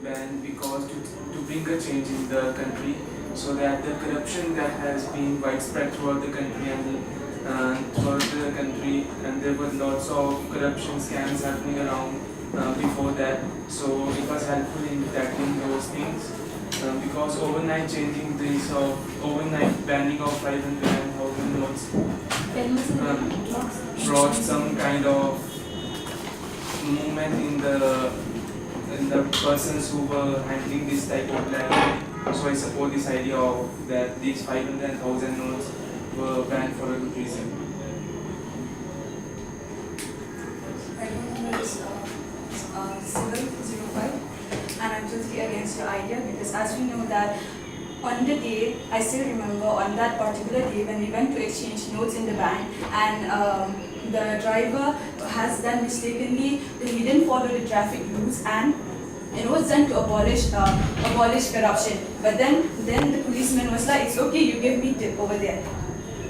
ban because to bring a change in the country, so that the corruption that has been widespread throughout the country and there were lots of corruption scams happening around before that. So it was helpful in tackling those things because overnight changing this or overnight banning of 500 and 1,000 notes brought some kind of movement in the persons who were handling this type of land. So I support this idea of that these 500 and 1,000 notes were banned for a good reason. I don't know this Civil 05, and I'm totally against your idea because as we know that on the day, I still remember on that particular day when we went to exchange notes in the bank, and the driver has done mistakenly, he didn't follow the traffic rules, and it was done to abolish corruption. But then the policeman was like, it's okay, you give me tip over there.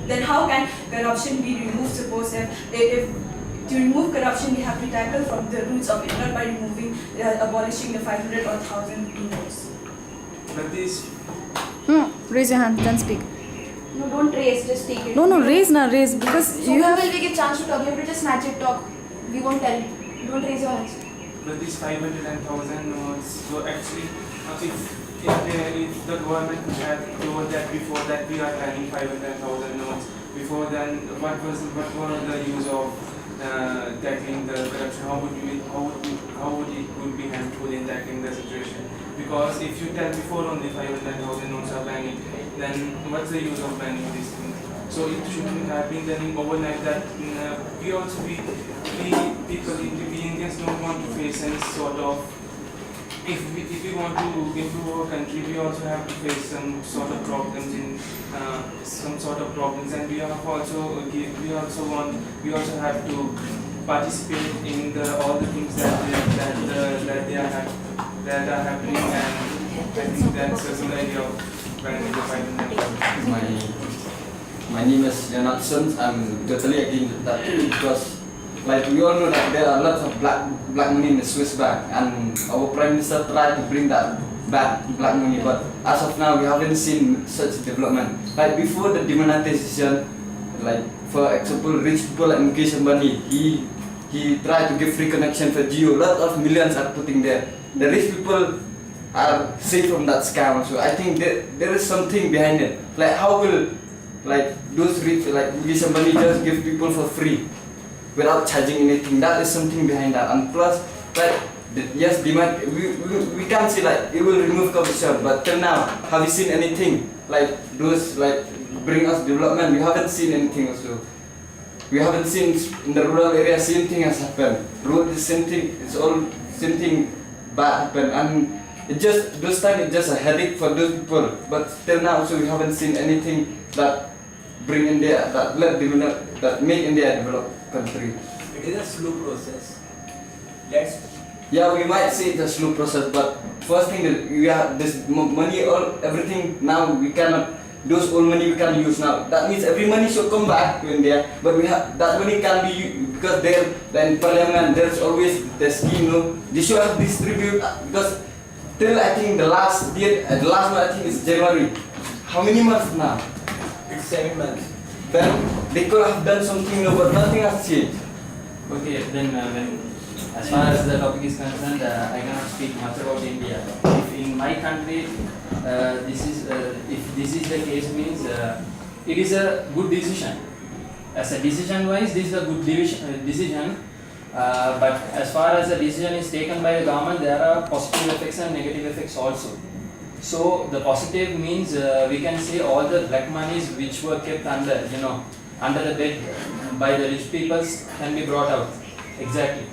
Then how can corruption be removed? Suppose if to remove corruption, we have to tackle from the roots of it, not by abolishing the 500 or 1,000 notes. But this Raise your hand, then speak. No, don't raise, just take it. No, raise because So you when have. will we get chance to talk? You have to just snatch it, talk. We won't tell you. Don't raise your hands. But these 500 and 1,000 notes were actually, if the government had told that before that we are planning 500 and 1,000 notes, before then what were the use of tackling the corruption? How would it be helpful in tackling the situation? Because if you tell before only 500 and 1,000 notes are banning, then what's the use of banning these things? So it shouldn't have been done overnight. That we Indians don't want to face any sort of. If we want to improve our country, we also have to face some sort of problems and we also have to participate in all the things that are happening, and I think that's a good idea of banning the 500. My name is Jonathan. I'm totally against that because, like we all know that there are lots of black money in the Swiss bank, and our Prime Minister tried to bring that back black money. But as of now, we haven't seen such development. Like before the demonetization, like for example, rich people like Mukesh Ambani, he tried to give free connection for Geo. Lot of millions are putting there. The rich people are safe from that scam. So I think there is something behind it. Like how will those rich like Mukesh Ambani just give people for free without charging anything? That is something behind that. And plus, yes, demand. We can't say like it will remove corruption, but till now, have you seen anything like those bring us development? We haven't seen anything also. We haven't seen in the rural area same thing has happened. Road is same thing. It's all same thing bad happen, and it just those time it's just a headache for those people. But till now, so we haven't seen anything that bring India that make India a developed country. It is a slow process. Yeah, we might say it's a slow process, but first thing that we have this money, everything now we cannot. Those old money we can use now. That means every money should come back to India, but we have that money can be because in Parliament there's always the scheme. They should have distribute because till I think the last one I think is January. How many months now? It's 7 months. Then they could have done something, but nothing has changed. Okay, then as far as the topic is concerned, I cannot speak much about India. If in my country, if this is the case, means it is a good decision. As a decision-wise, this is a good decision. But as far as the decision is taken by the government, there are positive effects and negative effects also. So the positive means we can say all the black monies which were kept under the bed by the rich peoples can be brought out. Exactly,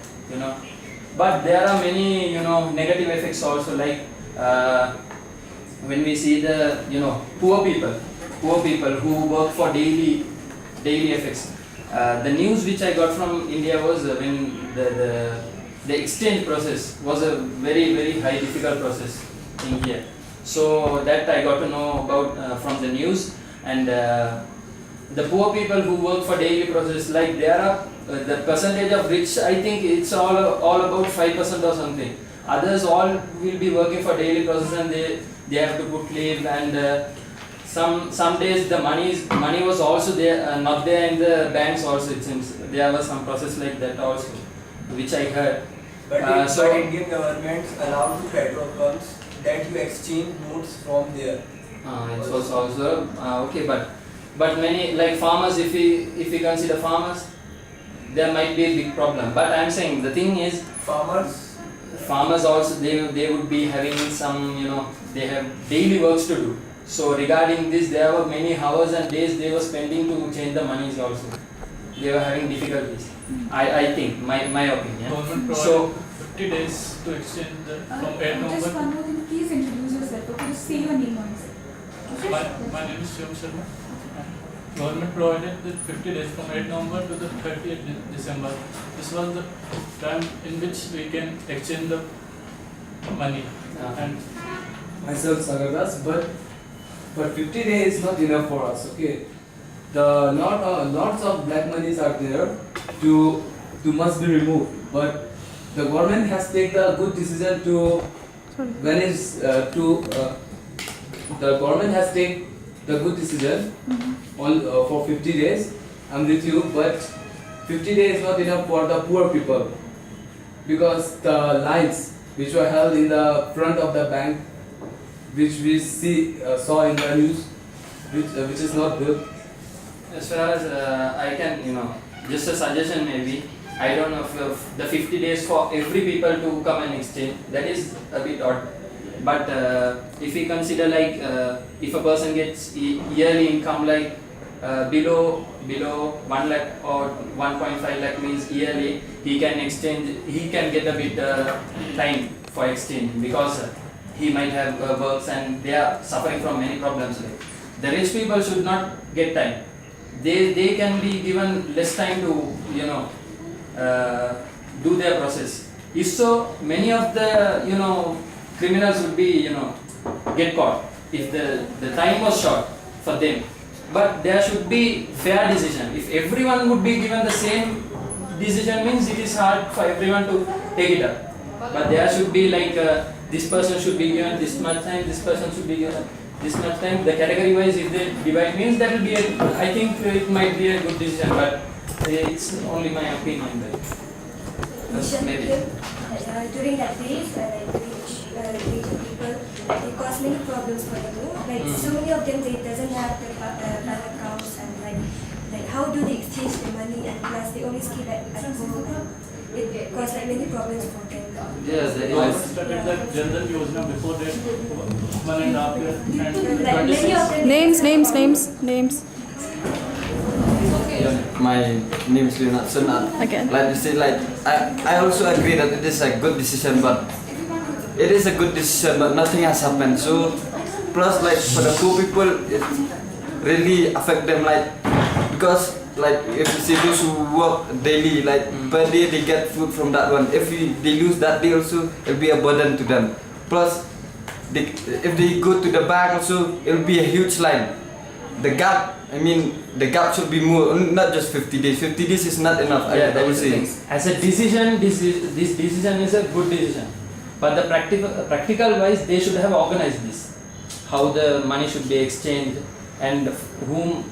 But there are many negative effects also, like when we see the poor people who work for daily effects. The news which I got from India was when the exchange process was a very, very high difficult process in here. So that I got to know about from the news, and the poor people who work for daily process, like there are the percentage of rich, I think it's all about 5% or something. Others all will be working for daily process and they have to put leave, and some days the money was also there, not there in the banks also. It seems there was some process like that also, which I heard. But So- Indian government allowed to petrol pumps that you exchange notes from there. It was also okay, but many like farmers, if we consider farmers, there might be a big problem. But I'm saying the thing is, farmers also they would be having some, they have daily works to do. So regarding this, there were many hours and days they were spending to change the monies also. They were having difficulties. I think my opinion. Government provided So 50 days to exchange the from 8 Just November. one more thing, please introduce yourself. Okay, just say your name once. My name is Shimmer. Government provided the 50 days from 8 November to the 30th December. This was the time in which we can exchange the money. And Myself Sagardas, but 50 days is not enough for us. Okay, the lots of black monies are there to must be removed, but the government has taken the good decision to the government has taken the good decision on for 50 days. I'm with you, but 50 days is not enough for the poor people, because the lines which were held in the front of the bank, which we saw in the news, which is not good. as far as I can, just a suggestion maybe. I don't know if the 50 days for every people to come and exchange, that is a bit odd. But if we consider like if a person gets yearly income like below 1 lakh or 1.5 lakh means yearly, he can exchange, he can get a bit time for exchange, because he might have works and they are suffering from many problems. Like the rich people should not get time. They can be given less time to do their process. If so, many of the criminals would be get caught if the time was short for them. But there should be fair decision. If everyone would be given the same decision, means it is hard for everyone to take it up. But there should be like this person should be given this much time, this person should be given this much time. The category wise, if they divide, means that will be I think it might be a good decision, but it's only my opinion. But maybe. During that days, Asian people, they cause many problems for them. Like so many of them, they doesn't have the bank accounts, and like how do they exchange the money, and plus they always keep at home. It causes like many problems for them. Yes, that government is. started that General Yojana before that 1.5 years. And Like many of them. Names. My name is Leonard Sunat. Again. Like you say, like I also agree that it is a good decision, but it is a good decision, but nothing has happened. So plus, like for the poor people, it really affect them, like because like if you see those who work daily, like per day they get food from that one. If they lose that day also, it'll be a burden to them. Plus, if they go to the bank also, it'll be a huge line. The gap should be more, not just 50 days. 50 days is not enough. Yeah, I that would is the say. thing. As a decision, this decision is a good decision. But the practical wise, they should have organized this. How the money should be exchanged, and whom,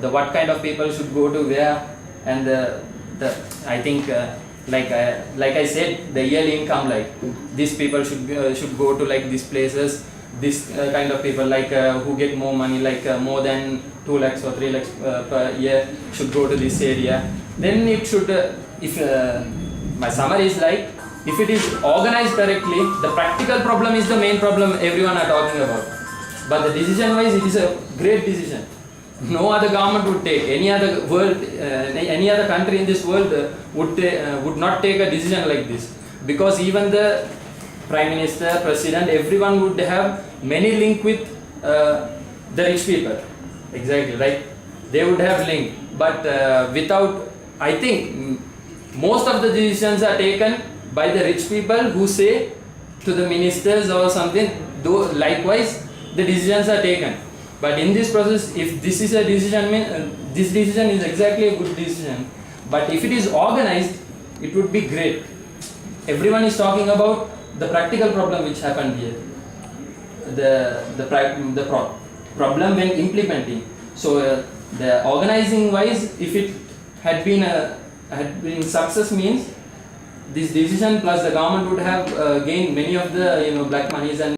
what kind of people should go to where, and I think like I said, the yearly income, like these people should go to like these places. This kind of people like who get more money, like more than 2 lakhs or 3 lakhs per year should go to this area. Then it should, if my summary is like, if it is organized correctly, the practical problem is the main problem everyone are talking about. But the decision wise, it is a great decision. No other government would take, any other country in this world would not take a decision like this, because even the Prime Minister, President, everyone would have many link with the rich people. Exactly, right? They would have link, but without, I think most of the decisions are taken by the rich people who say to the ministers or something. Though likewise, the decisions are taken. But in this process, if this is a decision, this decision is exactly a good decision. But if it is organized, it would be great. Everyone is talking about the practical problem which happened here, problem when implementing. So the organizing wise, if it had been success, means this decision plus the government would have gained many of the black monies and